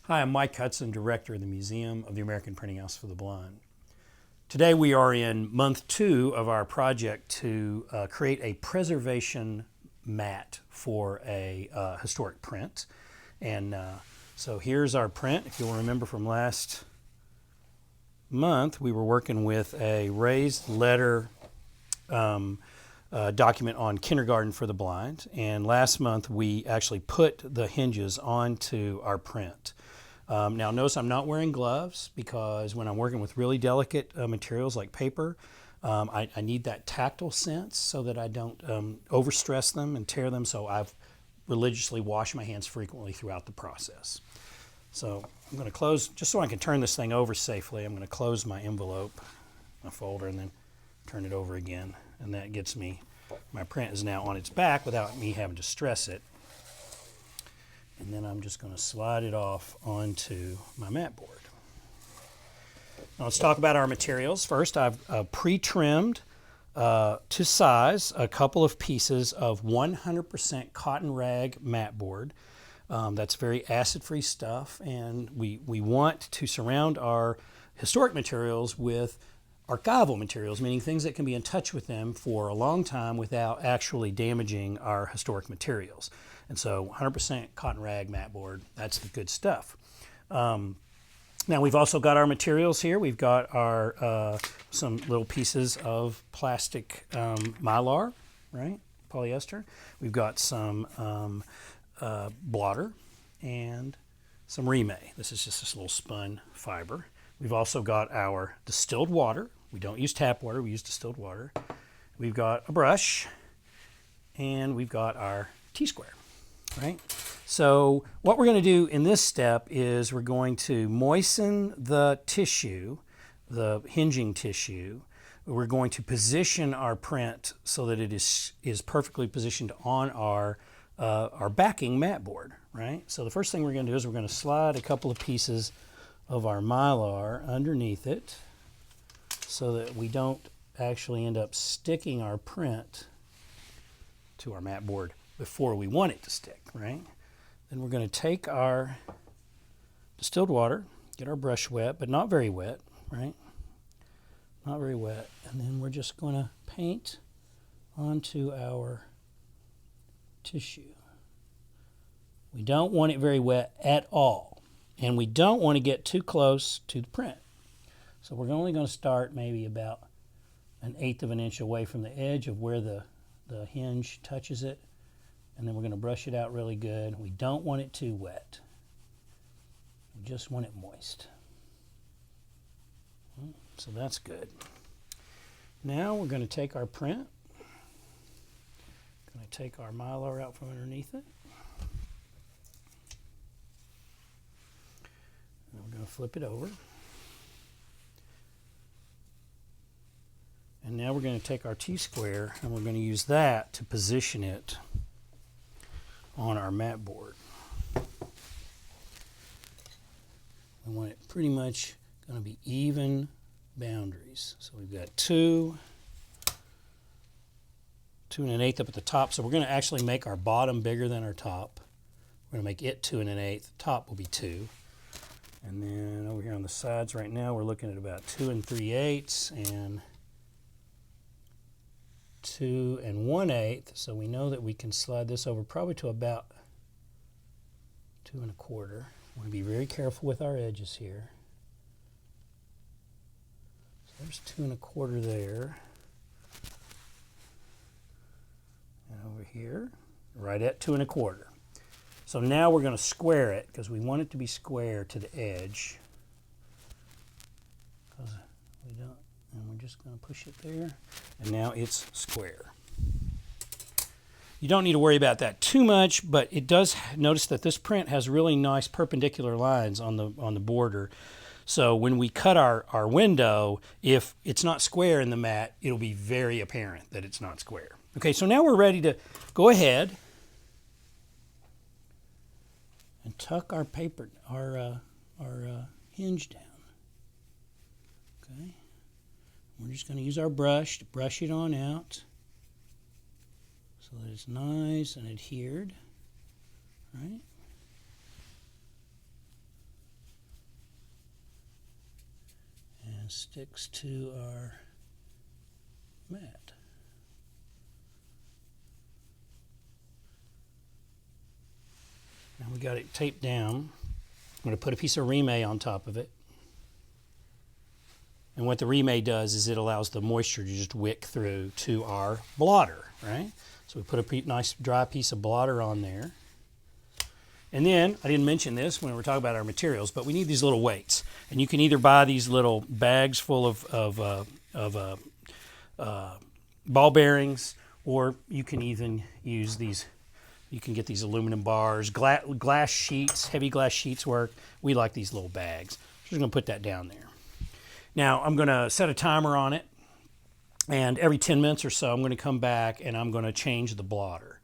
Hi, I'm Mike Hudson, Director of the Museum of the American Printing House for the Blind. Today we are in month 2 of our project to create a preservation mat for a historic print. And so here's our print. If you'll remember from last month, we were working with a raised letter document on kindergarten for the blind. And last month we actually put the hinges onto our print. Now notice I'm not wearing gloves because when I'm working with really delicate materials like paper, I need that tactile sense so that I don't overstress them and tear them. So I've religiously washed my hands frequently throughout the process. So I'm going to close, just so I can turn this thing over safely, I'm going to close my envelope, my folder, and then turn it over again. And that gets me, my print is now on its back without me having to stress it. And then I'm just going to slide it off onto my mat board. Now let's talk about our materials. First, I've pre-trimmed to size a couple of pieces of 100% cotton rag mat board. That's very acid-free stuff, and we want to surround our historic materials with archival materials, meaning things that can be in touch with them for a long time without actually damaging our historic materials. And so 100% cotton rag mat board, that's the good stuff. Now we've also got our materials here. We've got our some little pieces of plastic mylar, right? Polyester. We've got some blotter and some remay. This is just this little spun fiber. We've also got our distilled water. We don't use tap water, we use distilled water. We've got a brush, and we've got our T-square, right? So what we're going to do in this step is we're going to moisten the tissue, the hinging tissue. We're going to position our print so that it is perfectly positioned on our backing mat board, right? So the first thing we're going to do is we're going to slide a couple of pieces of our mylar underneath it so that we don't actually end up sticking our print to our mat board before we want it to stick, right? Then we're going to take our distilled water, get our brush wet, but not very wet, right? Not very wet. And then we're just going to paint onto our tissue. We don't want it very wet at all. And we don't want to get too close to the print. So we're only going to start maybe about 1/8 of an inch away from the edge of where the hinge touches it. And then we're going to brush it out really good. We don't want it too wet. We just want it moist. So that's good. Now we're going to take our print. Going to take our mylar out from underneath it. And we're going to flip it over. And now we're going to take our T-square and we're going to use that to position it on our mat board. We want it pretty much going to be even boundaries. So we've got 2 1/8 up at the top. So we're going to actually make our bottom bigger than our top. We're going to make it 2 1/8. The top will be 2. And then over here on the sides right now we're looking at about 2 3/8 and 2 1/8. So we know that we can slide this over probably to about 2 1/4. We want to be very careful with our edges here. So there's 2 1/4 there. And over here, right at 2 1/4. So now we're going to square it because we want it to be square to the edge. Because we don't, and we're just going to push it there. And now it's square. You don't need to worry about that too much, but it does notice that this print has really nice perpendicular lines on the border. So when we cut our window, if it's not square in the mat, it'll be very apparent that it's not square. Okay, so now we're ready to go ahead and tuck our paper, our hinge down. Okay, we're just going to use our brush to brush it on out so that it's nice and adhered, right? and sticks to our mat. Now we got it taped down. I'm going to put a piece of reame on top of it. And what the reame does is it allows the moisture to just wick through to our blotter, right? So we put a nice dry piece of blotter on there. And then, I didn't mention this when we were talking about our materials, but we need these little weights. And you can either buy these little bags full of ball bearings, or you can even use these. You can get these aluminum bars, glass sheets, heavy glass sheets work. We like these little bags. So I'm just going to put that down there. Now, I'm going to set a timer on it, and every 10 minutes or so, I'm going to come back and I'm going to change the blotter.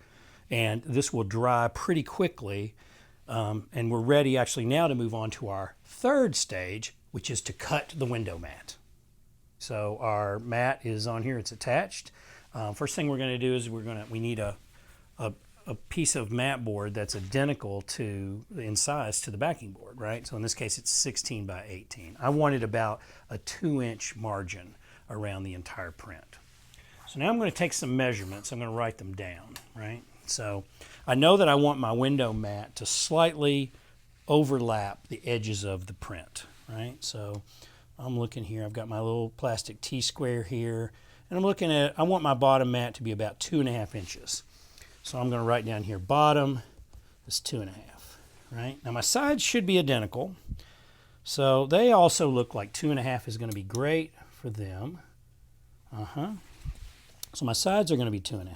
And this will dry pretty quickly, and we're ready actually now to move on to our third stage, which is to cut the window mat. So our mat is on here, it's attached. First thing we're going to do is we need a piece of mat board that's identical in size to the backing board, right? So in this case, it's 16 by 18. I wanted about a 2-inch margin around the entire print. So now I'm going to take some measurements. I'm going to write them down, right? So I know that I want my window mat to slightly overlap the edges of the print, right? So I'm looking here. I've got my little plastic T-square here, and I'm looking at, I want my bottom mat to be about 2.5 inches. So I'm going to write down here, bottom is 2.5, right? Now my sides should be identical. So they also look like 2.5 is going to be great for them. So my sides are going to be 2.5.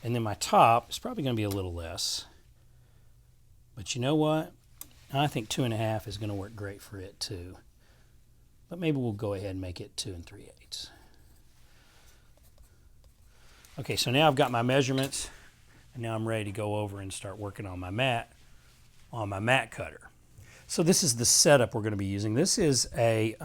And then my top is probably going to be a little less. But you know what? I think 2.5 is going to work great for it too. But maybe we'll go ahead and make it 2 3/8. Okay, so now I've got my measurements, and now I'm ready to go over and start working on my mat cutter. So this is the setup we're going to be using. This is a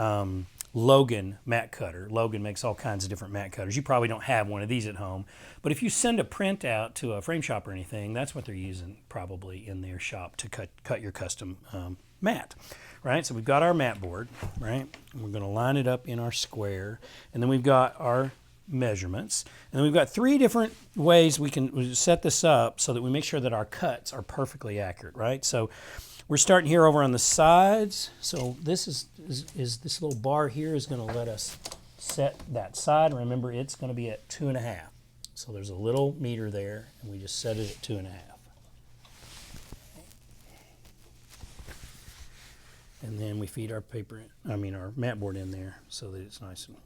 Logan mat cutter. Logan makes all kinds of different mat cutters. You probably don't have one of these at home, but if you send a print out to a frame shop or anything, that's what they're using probably in their shop to cut your custom mat, right? So we've got our mat board, right? And we're going to line it up in our square, and then we've got our measurements, and then we've got 3 different ways we can set this up so that we make sure that our cuts are perfectly accurate, right? So we're starting here over on the sides. So this is this little bar here is going to let us set that side. Remember, it's going to be at 2.5. So there's a little meter there, and we just set it at 2.5. And then we feed our our mat board in there so that it's nice and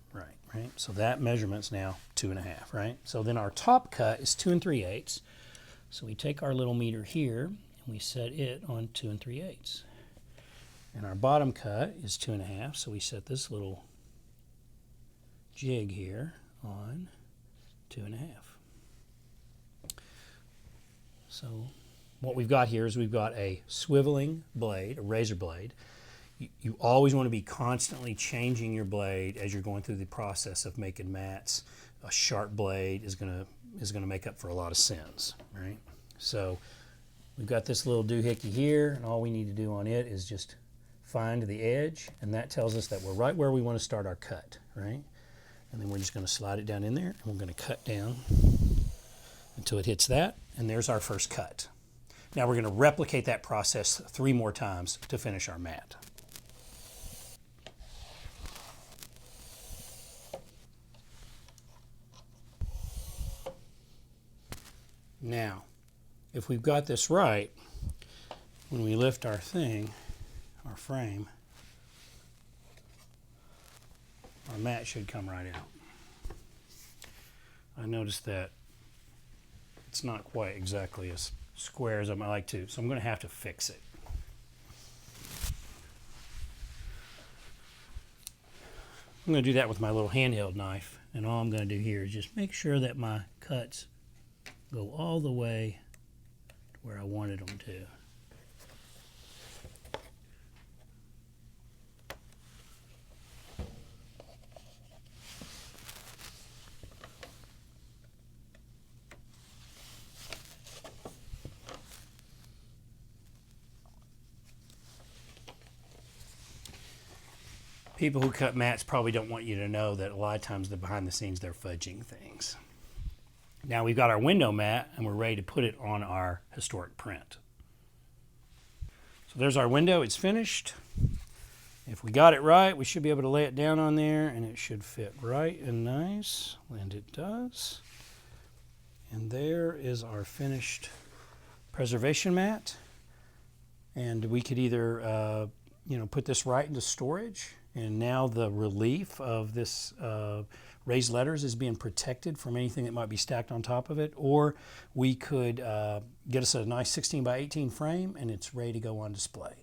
right? So that measurement's now 2.5, right? So then our top cut is 2 3/8. So we take our little meter here and we set it on 2 3/8. And our bottom cut is 2.5, so we set this little jig here on 2.5. So what we've got here is we've got a swiveling blade, a razor blade. You always want to be constantly changing your blade as you're going through the process of making mats. A sharp blade is going to make up for a lot of sins, right? So we've got this little doohickey here, and all we need to do on it is just find the edge, and that tells us that we're right where we want to start our cut, right? And then we're just going to slide it down in there, and we're going to cut down until it hits that, and there's our first cut. Now we're going to replicate that process 3 more times to finish our mat. Now, if we've got this right, when we lift our frame, our mat should come right out. I noticed that it's not quite exactly as square as I might like to, so I'm going to have to fix it. I'm going to do that with my little handheld knife, and all I'm going to do here is just make sure that my cuts go all the way to where I wanted them to. People who cut mats probably don't want you to know that a lot of times behind the scenes they're fudging things. Now we've got our window mat and we're ready to put it on our historic print. So there's our window, it's finished. If we got it right, we should be able to lay it down on there and it should fit right and nice, and it does. And there is our finished preservation mat. And we could either put this right into storage, and now the relief of this raised letters is being protected from anything that might be stacked on top of it, or we could get us a nice 16 by 18 frame and it's ready to go on display.